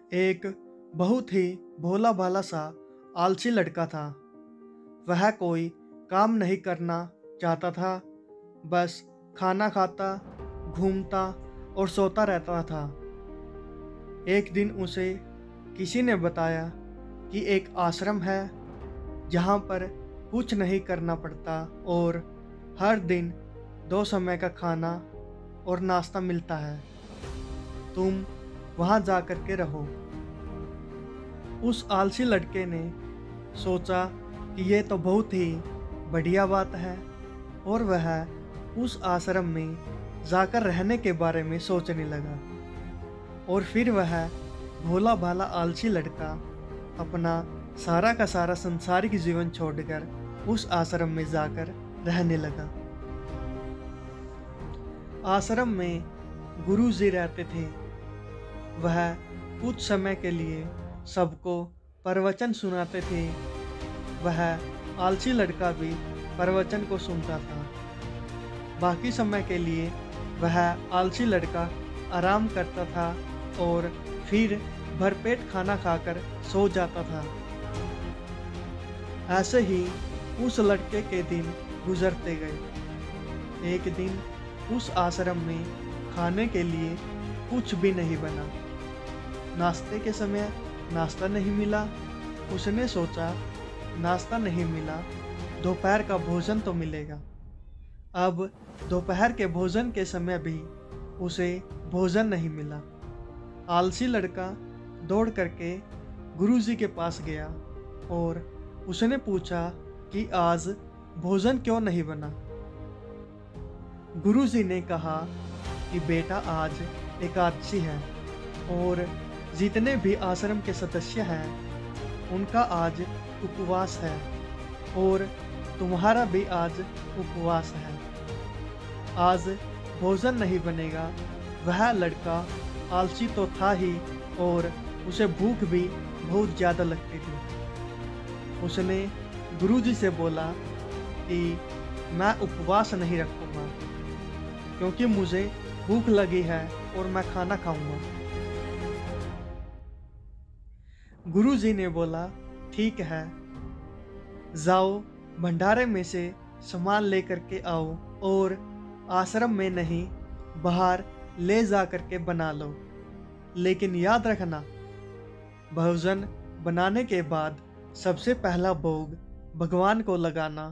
एक बहुत ही भोला भाला सा आलसी लड़का था। वह कोई काम नहीं करना चाहता था, बस खाना खाता, घूमता और सोता रहता था। एक दिन उसे किसी ने बताया कि एक आश्रम है जहाँ पर कुछ नहीं करना पड़ता और हर दिन 2 समय का खाना और नाश्ता मिलता है। तुम वहाँ जा कर के रहो। उस आलसी लड़के ने सोचा कि ये तो बहुत ही बढ़िया बात है और वह उस आश्रम में जाकर रहने के बारे में सोचने लगा। और फिर वह भोला भाला आलसी लड़का अपना सारा का सारा संसारिक जीवन छोड़कर उस आश्रम में जाकर रहने लगा। आश्रम में गुरु जी रहते थे। वह कुछ समय के लिए सबको प्रवचन सुनाते थे। वह आलसी लड़का भी प्रवचन को सुनता था। बाकी समय के लिए वह आलसी लड़का आराम करता था और फिर भरपेट खाना खाकर सो जाता था। ऐसे ही उस लड़के के दिन गुजरते गए। एक दिन उस आश्रम में खाने के लिए कुछ भी नहीं बना। नाश्ते के समय नाश्ता नहीं मिला। उसने सोचा नाश्ता नहीं मिला, दोपहर का भोजन तो मिलेगा। अब दोपहर के भोजन के समय भी उसे भोजन नहीं मिला। आलसी लड़का दौड़ करके गुरुजी के पास गया और उसने पूछा कि आज भोजन क्यों नहीं बना। गुरुजी ने कहा कि बेटा आज एकादशी है और जितने भी आश्रम के सदस्य हैं उनका आज उपवास है और तुम्हारा भी आज उपवास है। आज भोजन नहीं बनेगा। वह लड़का आलसी तो था ही और उसे भूख भी बहुत ज़्यादा लगती थी। उसने गुरुजी से बोला कि मैं उपवास नहीं रखूँगा क्योंकि मुझे भूख लगी है और मैं खाना खाऊंगा। गुरुजी ने बोला ठीक है, जाओ भंडारे में से सामान लेकर के आओ और आश्रम में नहीं बाहर ले जा कर के बना लो। लेकिन याद रखना, भोजन बनाने के बाद सबसे पहला भोग भगवान को लगाना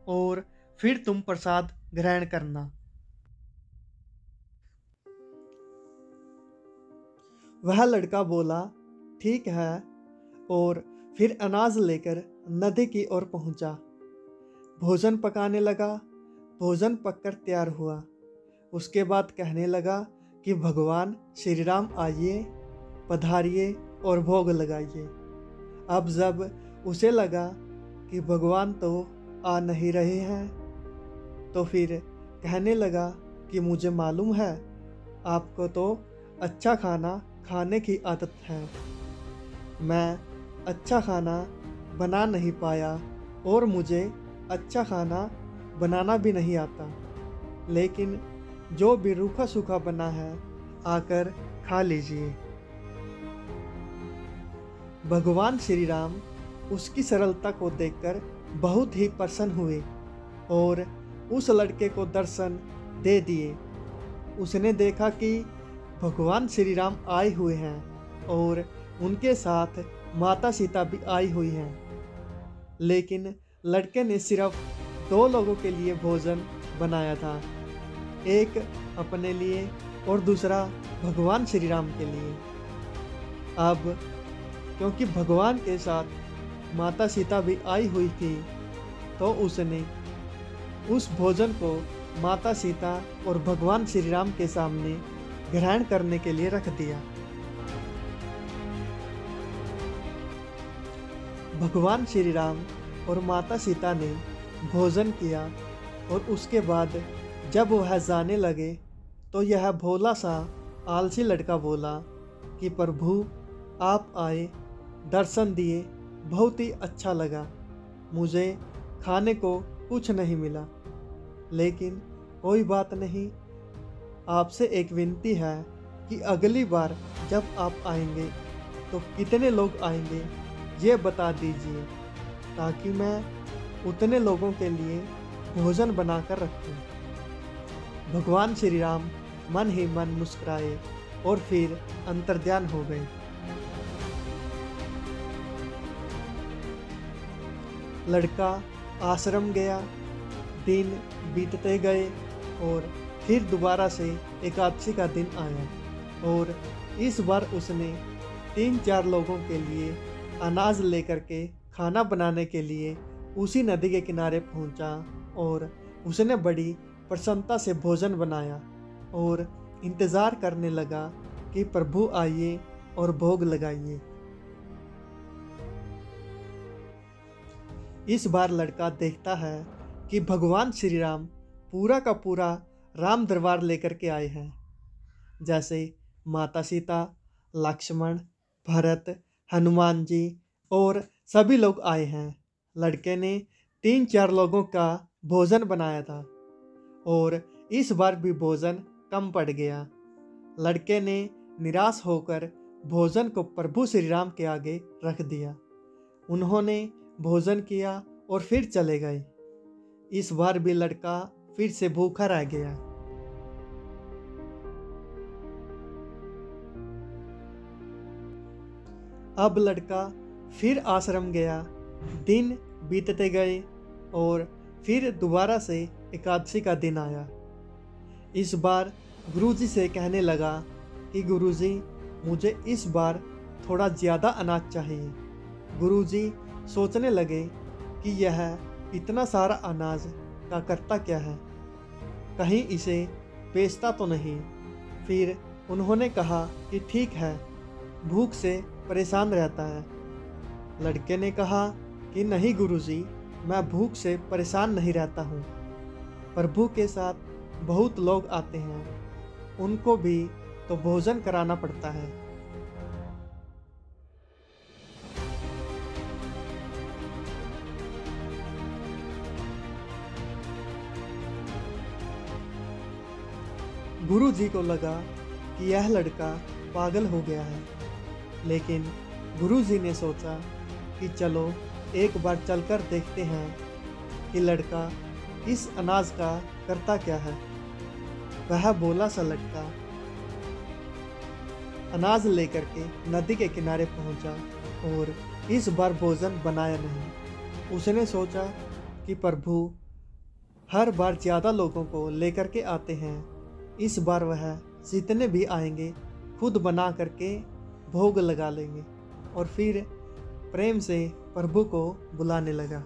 और फिर तुम प्रसाद ग्रहण करना। वह लड़का बोला ठीक है और फिर अनाज लेकर नदी की ओर पहुंचा। भोजन पकाने लगा। भोजन पककर तैयार हुआ। उसके बाद कहने लगा कि भगवान श्री राम आइए, पधारिए और भोग लगाइए। अब जब उसे लगा कि भगवान तो आ नहीं रहे हैं, तो फिर कहने लगा कि मुझे मालूम है आपको तो अच्छा खाना खाने की आदत है। मैं अच्छा खाना बना नहीं पाया और मुझे अच्छा खाना बनाना भी नहीं आता, लेकिन जो भी रूखा सूखा बना है आकर खा लीजिए। भगवान श्री राम उसकी सरलता को देखकर बहुत ही प्रसन्न हुए और उस लड़के को दर्शन दे दिए। उसने देखा कि भगवान श्री राम आए हुए हैं और उनके साथ माता सीता भी आई हुई हैं। लेकिन लड़के ने सिर्फ 2 लोगों के लिए भोजन बनाया था, एक अपने लिए और दूसरा भगवान श्री राम के लिए। अब क्योंकि भगवान के साथ माता सीता भी आई हुई थी, तो उसने उस भोजन को माता सीता और भगवान श्री राम के सामने ग्रहण करने के लिए रख दिया। भगवान श्री राम और माता सीता ने भोजन किया और उसके बाद जब वह जाने लगे तो यह भोला सा आलसी लड़का बोला कि प्रभु आप आए, दर्शन दिए, बहुत ही अच्छा लगा। मुझे खाने को कुछ नहीं मिला, लेकिन कोई बात नहीं। आपसे एक विनती है कि अगली बार जब आप आएंगे तो कितने लोग आएंगे ये बता दीजिए, ताकि मैं उतने लोगों के लिए भोजन बनाकर रखूं। भगवान श्री राम मन ही मन मुस्कुराए और फिर अंतर्ध्यान हो गए। लड़का आश्रम गया। दिन बीतते गए और फिर दोबारा से एकादशी का दिन आया और इस बार उसने 3-4 लोगों के लिए अनाज लेकर के खाना बनाने के लिए उसी नदी के किनारे पहुंचा और उसने बड़ी प्रसन्नता से भोजन बनाया और इंतज़ार करने लगा कि प्रभु आइए और भोग लगाइए। इस बार लड़का देखता है कि भगवान श्री राम पूरा का पूरा राम दरबार लेकर के आए हैं। जैसे माता सीता, लक्ष्मण, भरत, हनुमान जी और सभी लोग आए हैं। लड़के ने 3-4 लोगों का भोजन बनाया था और इस बार भी भोजन कम पड़ गया। लड़के ने निराश होकर भोजन को प्रभु श्री राम के आगे रख दिया। उन्होंने भोजन किया और फिर चले गए। इस बार भी लड़का फिर से भूखा रह गया। अब लड़का फिर आश्रम गया। दिन बीतते गए और फिर दोबारा से एकादशी का दिन आया। इस बार गुरुजी से कहने लगा कि गुरुजी, मुझे इस बार थोड़ा ज़्यादा अनाज चाहिए। गुरुजी सोचने लगे कि यह इतना सारा अनाज का करता क्या है, कहीं इसे बेचता तो नहीं। फिर उन्होंने कहा कि ठीक है, भूख से परेशान रहता है। लड़के ने कहा कि नहीं गुरुजी, मैं भूख से परेशान नहीं रहता हूँ। प्रभु के साथ बहुत लोग आते हैं, उनको भी तो भोजन कराना पड़ता है। गुरु जी को लगा कि यह लड़का पागल हो गया है, लेकिन गुरु जी ने सोचा कि चलो एक बार चलकर देखते हैं कि लड़का इस अनाज का करता क्या है। वह भोला सा लड़का अनाज लेकर के नदी के किनारे पहुंचा और इस बार भोजन बनाया नहीं। उसने सोचा कि प्रभु हर बार ज़्यादा लोगों को लेकर के आते हैं, इस बार वह जितने भी आएंगे खुद बना करके भोग लगा लेंगे। और फिर प्रेम से प्रभु को बुलाने लगा।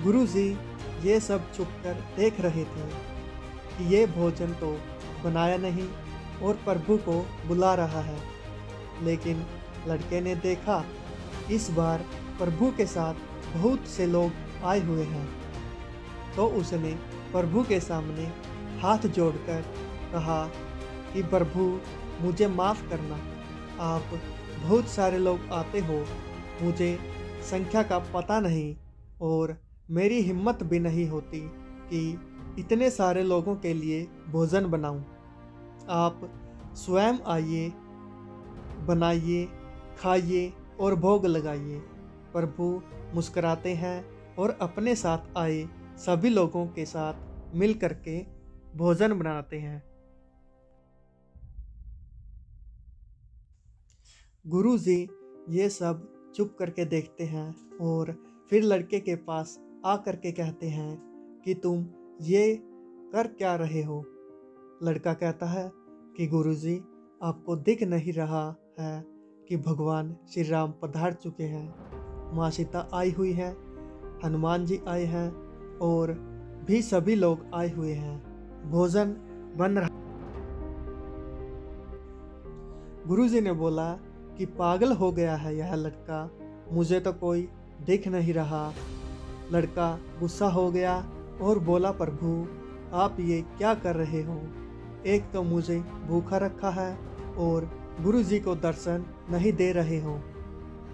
गुरुजी ये सब चुप कर देख रहे थे कि ये भोजन तो बनाया नहीं और प्रभु को बुला रहा है। लेकिन लड़के ने देखा इस बार प्रभु के साथ बहुत से लोग आए हुए हैं, तो उसने प्रभु के सामने हाथ जोड़कर कहा कि प्रभु मुझे माफ़ करना, आप बहुत सारे लोग आते हो, मुझे संख्या का पता नहीं और मेरी हिम्मत भी नहीं होती कि इतने सारे लोगों के लिए भोजन बनाऊं। आप स्वयं आइए, बनाइए, खाइए और भोग लगाइए। प्रभु मुस्कुराते हैं और अपने साथ आए सभी लोगों के साथ मिल करके भोजन बनाते हैं। गुरुजी ये सब चुप करके देखते हैं और फिर लड़के के पास आ करके कहते हैं कि तुम ये कर क्या रहे हो। लड़का कहता है कि गुरुजी, आपको दिख नहीं रहा है कि भगवान श्री राम पधार चुके हैं, माँ सीता आई हुई है, हनुमान जी आए हैं और भी सभी लोग आए हुए हैं, भोजन बन रहा। गुरुजी ने बोला कि पागल हो गया है यह लड़का, मुझे तो कोई दिख नहीं रहा। लड़का गुस्सा हो गया और बोला, प्रभु आप ये क्या कर रहे हो? एक तो मुझे भूखा रखा है और गुरुजी को दर्शन नहीं दे रहे हो,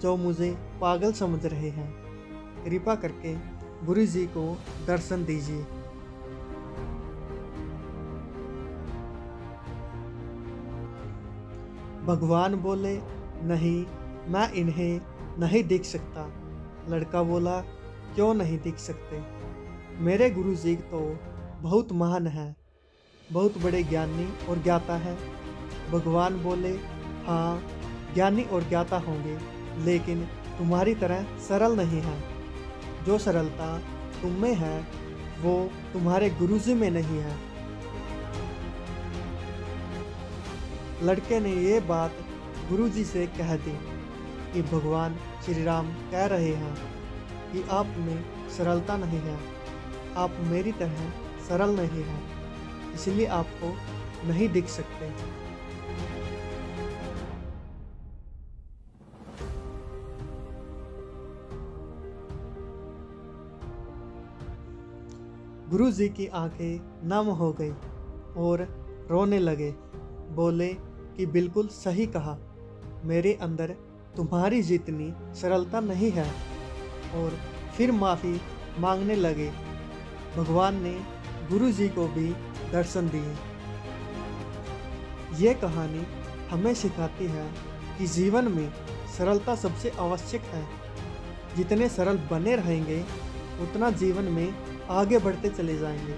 जो मुझे पागल समझ रहे हैं। कृपा करके गुरु जी को दर्शन दीजिए। भगवान बोले, नहीं, मैं इन्हें नहीं देख सकता। लड़का बोला, क्यों नहीं देख सकते? मेरे गुरु जी तो बहुत महान हैं, बहुत बड़े ज्ञानी और ज्ञाता है। भगवान बोले, हाँ, ज्ञानी और ज्ञाता होंगे, लेकिन तुम्हारी तरह सरल नहीं है। जो सरलता तुम में है वो तुम्हारे गुरुजी में नहीं है। लड़के ने ये बात गुरुजी से कह दी कि भगवान श्री राम कह रहे हैं कि आप में सरलता नहीं है, आप मेरी तरह सरल नहीं हैं, इसलिए आपको नहीं दिख सकते। गुरु जी की आंखें नम हो गई और रोने लगे। बोले कि बिल्कुल सही कहा, मेरे अंदर तुम्हारी जितनी सरलता नहीं है। और फिर माफ़ी मांगने लगे। भगवान ने गुरु जी को भी दर्शन दिए। ये कहानी हमें सिखाती है कि जीवन में सरलता सबसे आवश्यक है। जितने सरल बने रहेंगे उतना जीवन में आगे बढ़ते चले जाएंगे।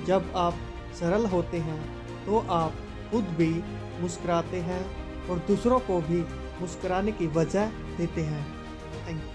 जब आप सरल होते हैं तो आप खुद भी मुस्कुराते हैं और दूसरों को भी मुस्कुराने की वजह देते हैं। Thank you.